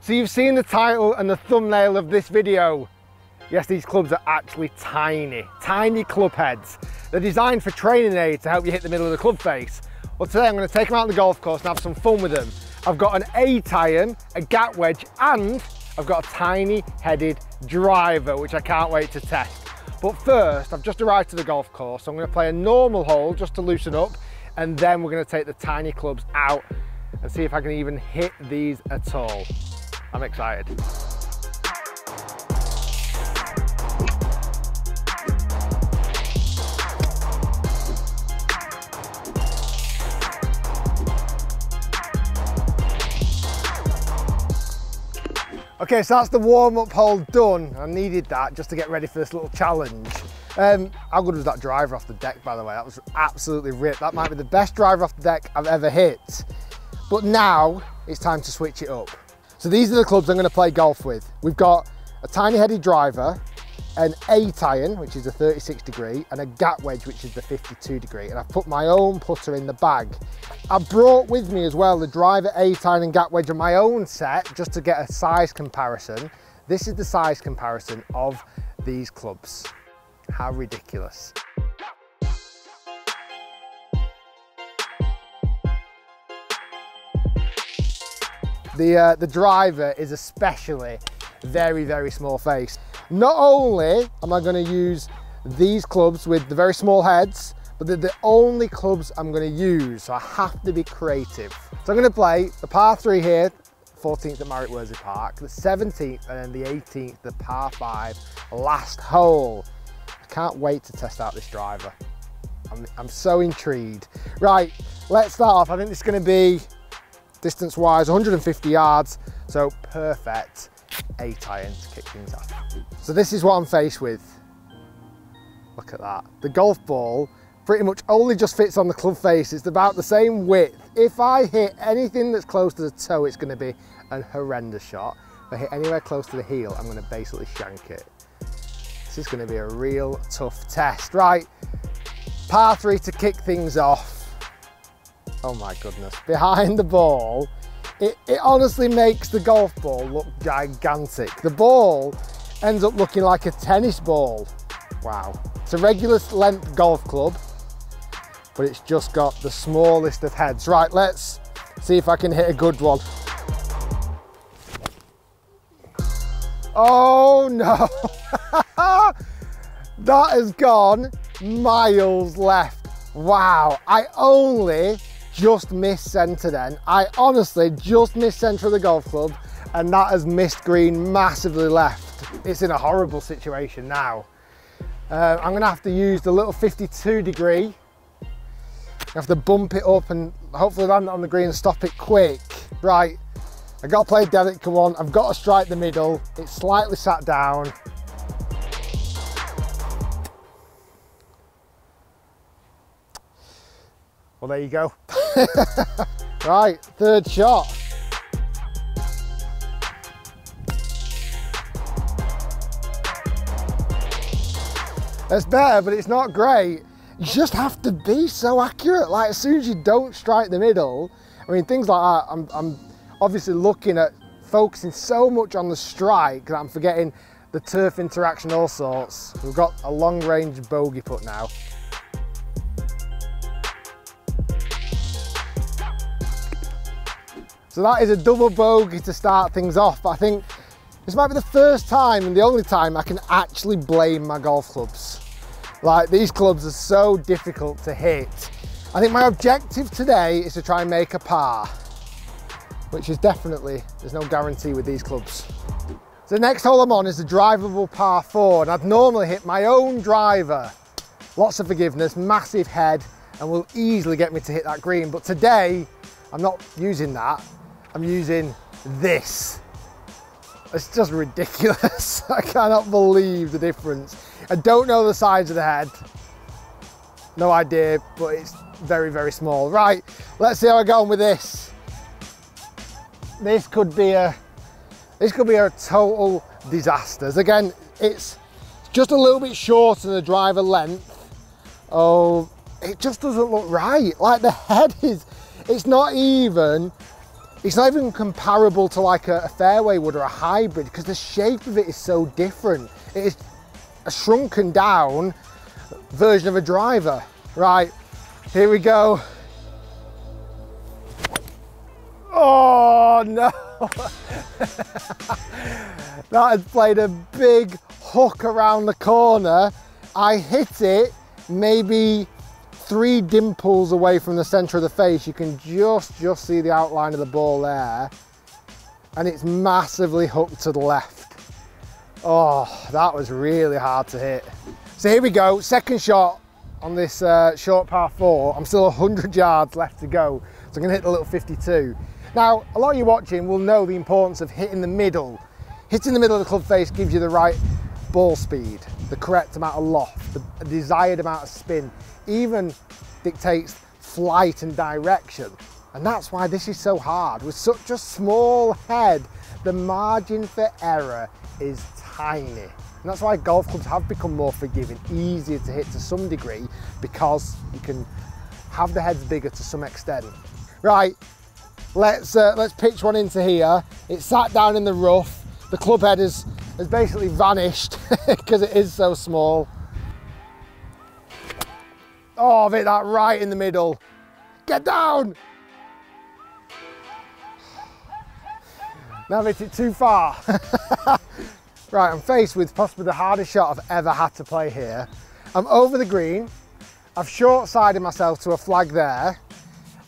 So you've seen the title and the thumbnail of this video. Yes, these clubs are actually tiny, tiny club heads. They're designed for training aid to help you hit the middle of the club face. Well, today I'm going to take them out on the golf course and have some fun with them. I've got an 8-iron, a gap wedge, and I've got a tiny headed driver, which I can't wait to test. But first, I've just arrived to the golf course, so I'm going to play a normal hole just to loosen up, and then we're going to take the tiny clubs out and see if I can even hit these at all. I'm excited. Okay, so that's the warm-up hole done. I needed that just to get ready for this little challenge. How good was that driver off the deck, by the way? That was absolutely ripped. That might be the best driver off the deck I've ever hit. But now it's time to switch it up. So these are the clubs I'm going to play golf with. We've got a tiny headed driver, an 8-iron, which is a 36 degree, and a gap wedge, which is the 52 degree. And I've put my own putter in the bag. I brought with me as well the driver, 8-iron and gap wedge on my own set, just to get a size comparison. This is the size comparison of these clubs. How ridiculous. The driver is especially very, very small face. Not only am I going to use these clubs with the very small heads, but they're the only clubs I'm going to use, so I have to be creative. So I'm going to play the par 3 here, 14th at Marriott Worsley Park, the 17th and then the 18th, the par 5 last hole. I can't wait to test out this driver. I'm so intrigued. Right, let's start off. I think this is going to be, distance-wise, 150 yards, so perfect 8-iron to kick things off. So this is what I'm faced with. Look at that. The golf ball pretty much only just fits on the club face. It's about the same width. If I hit anything that's close to the toe, it's going to be a horrendous shot. If I hit anywhere close to the heel, I'm going to basically shank it. This is going to be a real tough test. Right, par 3 to kick things off. Oh my goodness, behind the ball, it honestly makes the golf ball look gigantic. The ball ends up looking like a tennis ball. Wow. It's a regular length golf club, but it's just got the smallest of heads. Right, let's see if I can hit a good one. Oh no, that has gone miles left. Wow, I only just missed centre then. I honestly just missed centre of the golf club, and that has missed green massively left. It's in a horrible situation now. I'm gonna have to use the little 52 degree. I have to bump it up and hopefully land it on the green and stop it quick. Right, I gotta play delicate, come on. I've got to strike the middle. It's slightly sat down. Well, there you go. Right, third shot. That's better, but it's not great. You just have to be so accurate. Like, as soon as you don't strike the middle, I mean, things like that, I'm obviously looking at focusing so much on the strike that I'm forgetting the turf interaction, all sorts. We've got a long range bogey putt now. So that is a double bogey to start things off, but I think this might be the first time and the only time I can actually blame my golf clubs. Like, these clubs are so difficult to hit. I think my objective today is to try and make a par, which is definitely, there's no guarantee with these clubs. So the next hole I'm on is the drivable par 4, and I'd normally hit my own driver. Lots of forgiveness, massive head, and will easily get me to hit that green. But today, I'm not using that. I'm using this. It's just ridiculous. I cannot believe the difference. I don't know the size of the head. No idea, but it's very, very small. Right, let's see how I go on with this. This could be a total disaster. Again, it's just a little bit shorter than the driver length. Oh, it just doesn't look right. Like, the head is, it's not even It's not even comparable to like a fairway wood or a hybrid because the shape of it is so different. It is a shrunken down version of a driver. Right, here we go. Oh no! That had played a big hook around the corner. I hit it maybe 3 dimples away from the center of the face. You can just see the outline of the ball there. And it's massively hooked to the left. Oh, that was really hard to hit. So here we go, second shot on this short par 4. I'm still 100 yards left to go. So I'm gonna hit the little 52. Now, a lot of you watching will know the importance of hitting the middle. Hitting the middle of the club face gives you the right ball speed, the correct amount of loft, the desired amount of spin, even dictates flight and direction. And that's why this is so hard. With such a small head, the margin for error is tiny. And that's why golf clubs have become more forgiving, easier to hit to some degree, because you can have the heads bigger to some extent. Right, let's pitch one into here. It's sat down in the rough. The club head has basically vanished because it is so small. Oh, I've hit that right in the middle. Get down! Now I've hit it too far. Right, I'm faced with possibly the hardest shot I've ever had to play here. I'm over the green. I've short-sided myself to a flag there.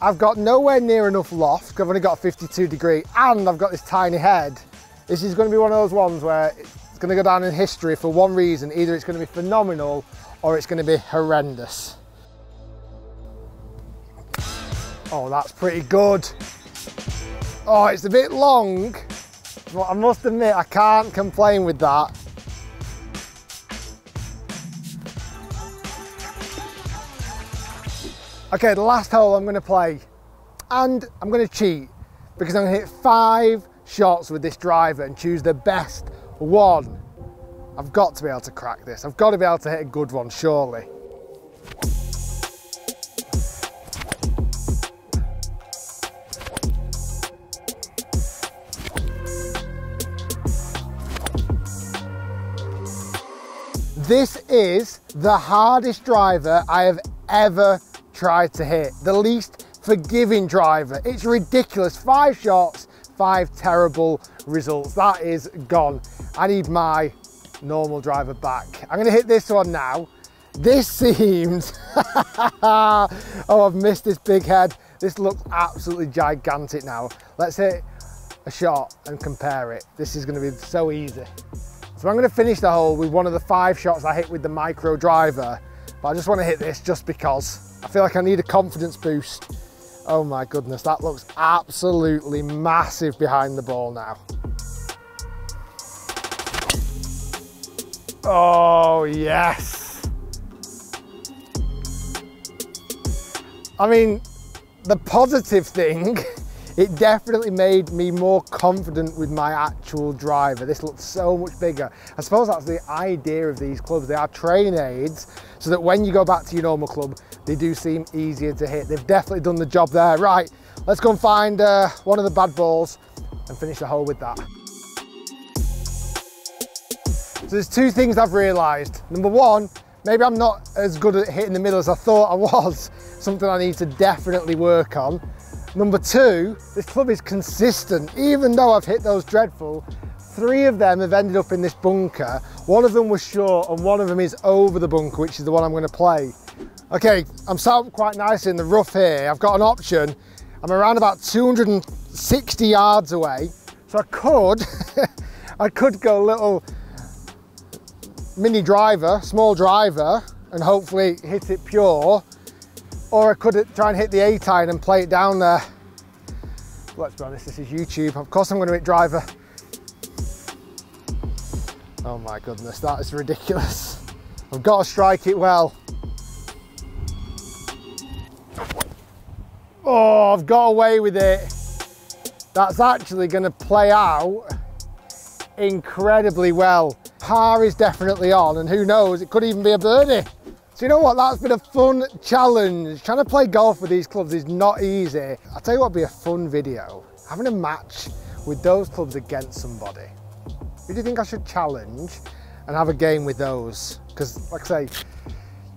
I've got nowhere near enough loft, because I've only got a 52 degree, and I've got this tiny head. This is going to be one of those ones where it's going to go down in history for one reason. Either it's going to be phenomenal or it's going to be horrendous. Oh, that's pretty good. Oh, it's a bit long, but I must admit I can't complain with that. Okay, the last hole I'm going to play, and I'm going to cheat because I'm going to hit 5 shots with this driver and choose the best one. I've got to be able to crack this. I've got to be able to hit a good one, surely. This is the hardest driver I have ever tried to hit. The least forgiving driver. It's ridiculous. 5 shots, 5 terrible results. That is gone. I need my normal driver back. I'm going to hit this one now. This seems... oh, I've missed this big head. This looks absolutely gigantic now. Let's hit a shot and compare it. This is going to be so easy. So I'm going to finish the hole with one of the 5 shots I hit with the micro driver, but I just want to hit this just because I feel like I need a confidence boost. Oh my goodness, that looks absolutely massive behind the ball now. Oh yes. I mean, the positive thing, it definitely made me more confident with my actual driver. This looks so much bigger. I suppose that's the idea of these clubs. They are training aids so that when you go back to your normal club, they do seem easier to hit. They've definitely done the job there. Right, let's go and find one of the bad balls and finish the hole with that. So there's 2 things I've realized. Number 1, maybe I'm not as good at hitting the middle as I thought I was. Something I need to definitely work on. Number 2, this club is consistent. Even though I've hit those dreadful, 3 of them have ended up in this bunker. One of them was short and one of them is over the bunker, which is the one I'm going to play. Okay, I'm sat up quite nicely in the rough here. I've got an option. I'm around about 260 yards away. So I could, I could go a little mini driver, small driver, and hopefully hit it pure. Or I could try and hit the 8-iron and play it down there. Let's be honest, this is YouTube. Of course I'm going to hit driver. Oh my goodness, that is ridiculous. I've got to strike it well. Oh, I've got away with it. That's actually going to play out incredibly well. Par is definitely on, and who knows, it could even be a birdie. So you know what, that's been a fun challenge. Trying to play golf with these clubs is not easy. I'll tell you what would be a fun video. having a match with those clubs against somebody. Who do you think I should challenge and have a game with those? Because, like I say,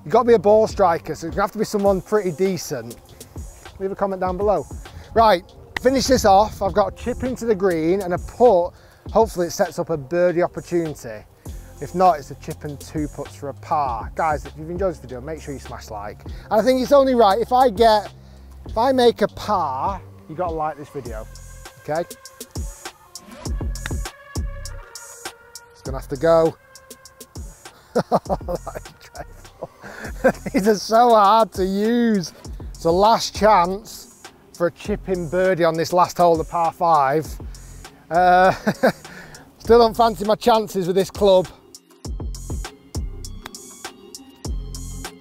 you've got to be a ball striker, so it's gonna have to be someone pretty decent. Leave a comment down below. Right, finish this off. I've got a chip into the green and a putt. Hopefully it sets up a birdie opportunity. If not, it's a chip and 2 putts for a par. Guys, if you've enjoyed this video, make sure you smash like. And I think it's only right, if I make a par, you've got to like this video, okay? It's gonna have to go. That is dreadful. These are so hard to use. So last chance for a chip-in birdie on this last hole, the par 5. Still don't fancy my chances with this club.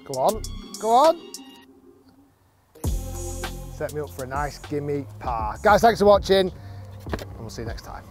Go on, go on. Set me up for a nice gimme par. Guys, thanks for watching, and we'll see you next time.